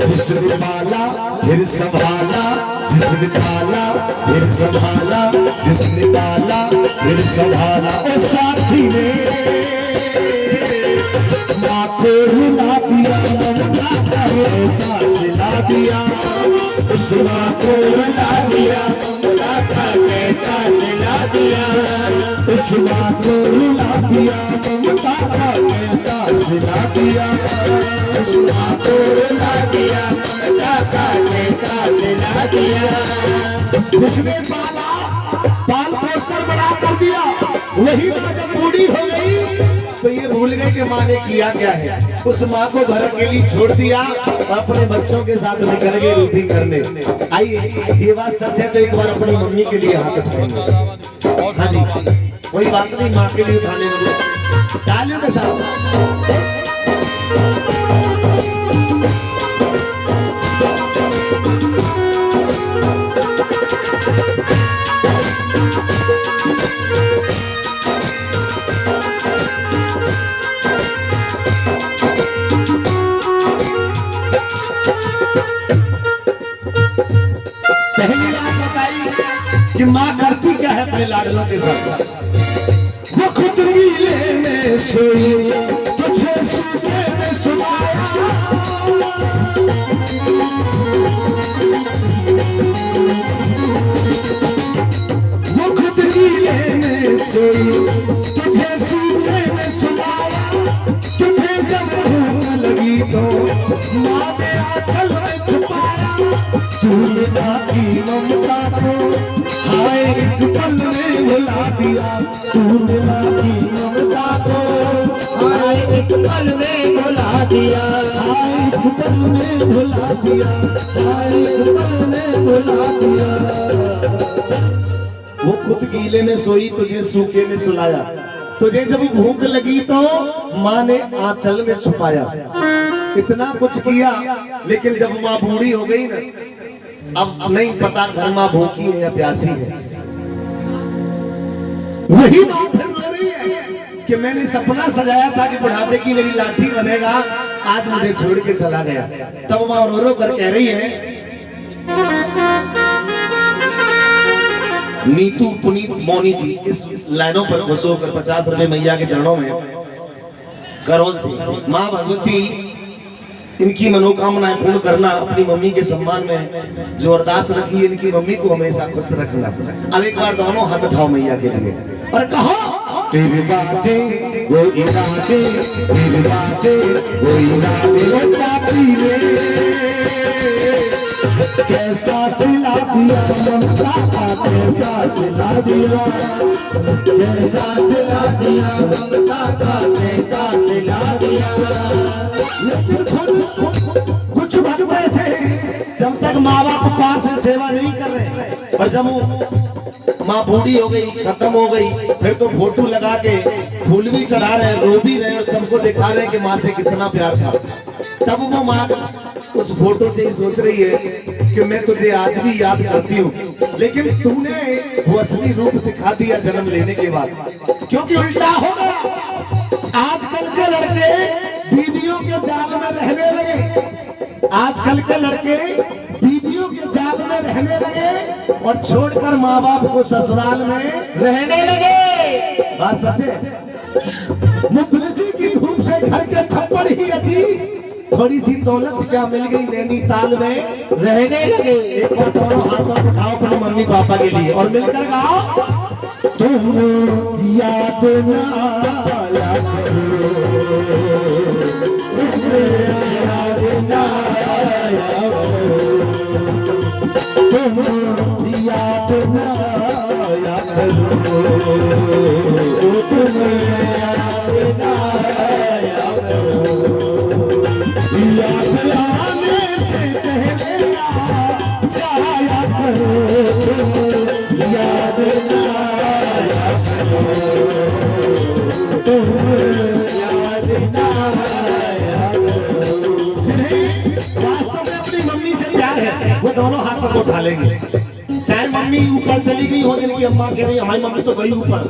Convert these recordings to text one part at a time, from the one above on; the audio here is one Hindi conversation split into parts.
जिसने पाला फिर संभाला, जिसने पाला फिर संभाला, जिसने पाला फिर संभाला। ओ साथी ने माँ को रुला दिया, ममता का एहसास दिला दिया। उस माँ को रुला दिया, ममता का एहसास दिला दिया। उस माँ को रुला दिया, ममता का एहसास दिला दिया। उस माँ को रुला दिया, ममता का एहसास दिला दिया। जिसने पाला पाल पोस कर बड़ा कर दिया, वही माँ जब बूढ़ी हो गई तो ये भूल गए कि माँ ने किया क्या है। उस माँ को घर अकेली छोड़ दिया और अपने बच्चों के साथ निकल गए रोटी करने। आइए, ये बात सच है तो एक बार अपनी मम्मी के लिए हाथ उठाएंगे। हाँ जी, कोई बात नहीं, माँ के लिए उठाने में तालियों के साथ। पहली बात बताई कि माँ करती क्या है अपने लाडलों के साथ। वो खुद गीले में सोई, तुझे सूखे में सुलाया। वो खुद गीले में सोई, तुझे सूखे में सुलाया। तुझे जब भूख लगी तो माँ ने आंचल में छुपाया। तूने माँ की ममता को हाय एक पल में भुला दिया। तूने माँ की ममता को हाय एक पल में भुला दिया। हाय एक पल में भुला दिया। हाय एक पल में भुला दिया। वो खुद गीले में सोई, तुझे सूखे में सुलाया। तुझे जब भूख लगी तो माँ ने आंचल में छुपाया। इतना कुछ किया, लेकिन जब माँ बूढ़ी हो गई ना, अब नहीं पता घर माँ भूखी है या प्यासी है। वही माँ फिर रो रही है कि मैंने सपना सजाया था कि बुढ़ापे की मेरी लाठी बनेगा, आज मुझे छोड़ के चला गया। तब माँ रो रो कर कह रही है, नीतू पुनीत मौनी जी इस लाइनों पर घुसो कर 50 रुपए मैया के चरणों में करोल से माँ भगवती इनकी मनोकामनाएं पूर्ण करना। अपनी मम्मी के सम्मान में जो अरदास रखी है, इनकी मम्मी को हमेशा खुश रखना। अब एक बार दोनों हाथ उठाओ मैया के लिए और कहो, तेरी बातें वो इरादे, तेरी बातें वो इरादे। वो पापी ने कैसा सिला दिया, ममता का कैसा सिला दिया। कैसा सिला दिया, ममता का कैसा सिला दिया। लेकिन कुछ वक्त ऐसे जब तक माँ बाप पास है सेवा नहीं कर रहे, और जब माँ बूढ़ी हो गई, खत्म हो गई, फिर तो फोटो लगा के फूल भी चढ़ा रहे, रो भी रहे और सबको दिखा रहे कि माँ से कितना प्यार था। तब वो माँ उस फोटो से ही सोच रही है कि मैं तुझे आज भी याद करती हूँ, लेकिन तूने वो असली रूप दिखा दिया जन्म लेने के बाद। क्योंकि उल्टा हो गया, आजकल के लड़के बीवियों के जाल में रहने लगे। आजकल के लड़के बीवियों के जाल में रहने लगे और छोड़कर माँ बाप को ससुराल में रहने लगे। बात सच है। मुफलिसी की धूप से घर के छप्पड़ ही अजी, थोड़ी सी दौलत क्या मिल गई नैनीताल में रहने लगे। एक बार दोनों हाथों को उठाओ अपने मम्मी पापा के लिए और मिलकर गाओ, तुम याद ना आया करो, याद ना आया करो, तुम याद ना आया करो, तुम याद ना आया करो। याद आने से पहले आया करो, याद ना आया करो, तुम याद ना आया करो। प्यार है वो दोनों हाथ तक उठा लेंगे। चाहे मम्मी ऊपर चली गई हो, जिनकी अम्मा कह रही हमारी मम्मी तो गई ऊपर,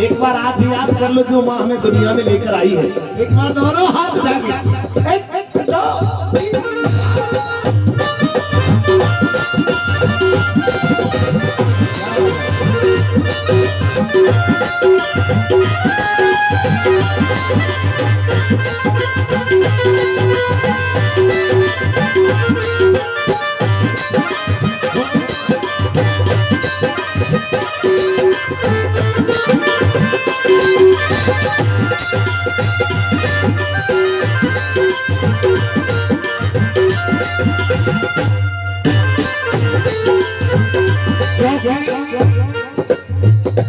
एक बार आज याद कर लो जो माँ हमें दुनिया में लेकर आई है। एक बार दोनों हाथ उठा के एक दो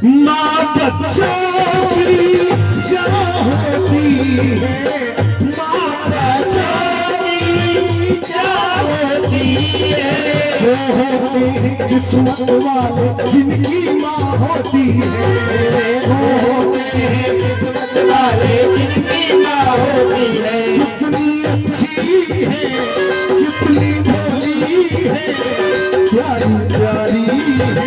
माँ बच्चों की जान होती है, माँ बच्चों की जान होती है। वो होते हैं किस्मत वाले जिनकी माँ होती है, वो होते हैं किस्मत वाले जिनकी माँ होती है। कितनी अच्छी है, कितनी भोली है, प्यारी प्यारी है।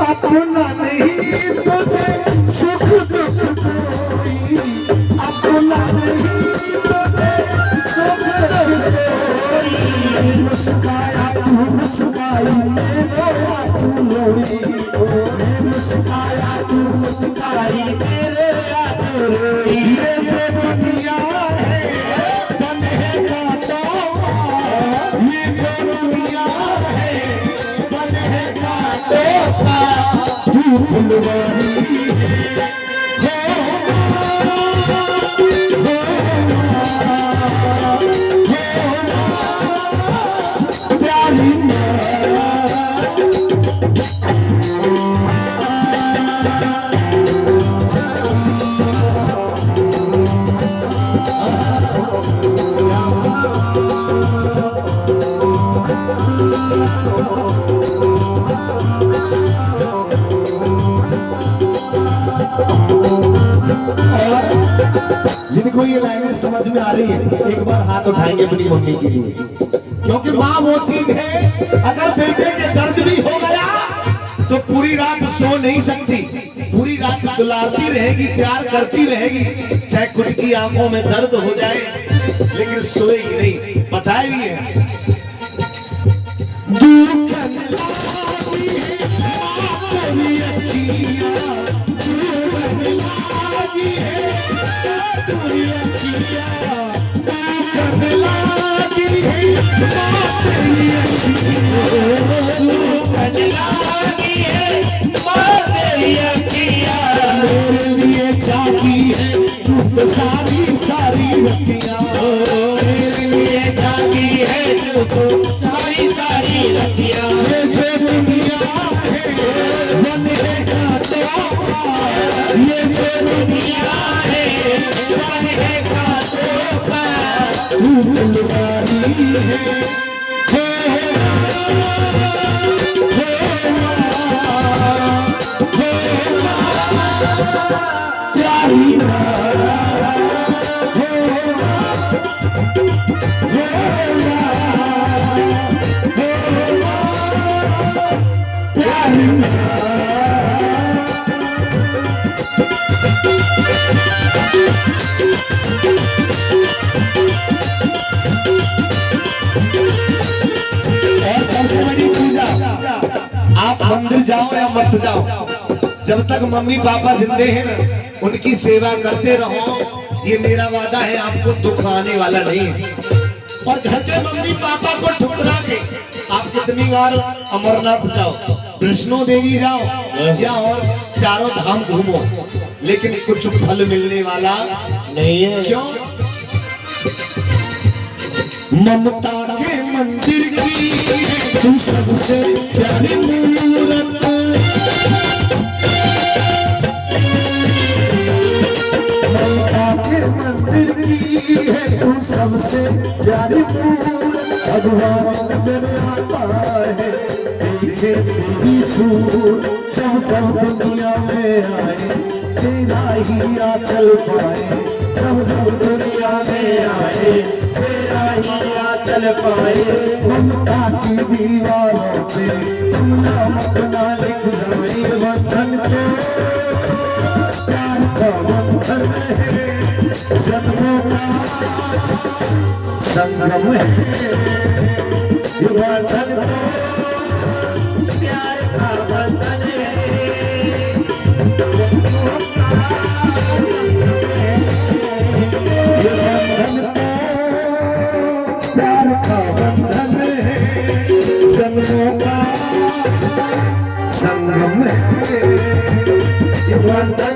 अपना नहीं तुझे सुख दुख कोई, अपना नहीं तुझे सुख दुख कोई। मुस्काया तू मुस्काई मैं रोया तू रोई, मुस्काया तू मुस्काई मैं रोया तू रोई। ये जो दुनिया है बनेगा तोबा, ये जो दुनिया है बनेगा तोबा। तू फुलवारी है, प्यारी जिनको ये लाइनें समझ में आ रही है एक बार हाथ उठाएंगे अपनी मम्मी के लिए, क्योंकि माँ वो चीज है अगर बेटे के दर्द भी हो गया तो पूरी रात सो नहीं सकती, पूरी रात दुलारती रहेगी, प्यार करती रहेगी, चाहे खुद की आंखों में दर्द हो जाए लेकिन सोएगी नहीं। बताए भी है मेरे लिए जाती है तू तो सारी सारी रतियां, मेरे लिए जाती है तू तो सारी सारी रतियां। ये जो दुनिया है बनेगा तोबा, ये जो दुनिया है बनेगा तोबा। तू फुलवारी है, आप मंदिर जाओ या मत जाओ, जब तक मम्मी पापा जिंदे हैं ना उनकी सेवा करते रहो। ये मेरा वादा है, आपको दुख आने वाला नहीं है। और घर के मम्मी पापा को ठुकरा के आप कितनी बार अमरनाथ जाओ, वैष्णो देवी जाओ या और चारों धाम घूमो, लेकिन कुछ फल मिलने वाला नहीं है। क्यों? ममता के मंदिर की तू सबसे प्यारी मूरत, भगवान नजर आता है, देखे तेरी सूरत जब जब दुनिया में आए, तेरा ही आंचल पाए, जब जब दुनिया में आए, तेरा ही आंचल पाए। ममता की दीवारों पे तुम नाम अपना लिख जाए, बंधन को प्यार का बंधन है, जन्मों का संगम है, ये बंधन तो प्यार का बंधन है, जन्मों का ये बंधन तो प्यार का बंधन है, जन्मों का संगम है, ये बंधन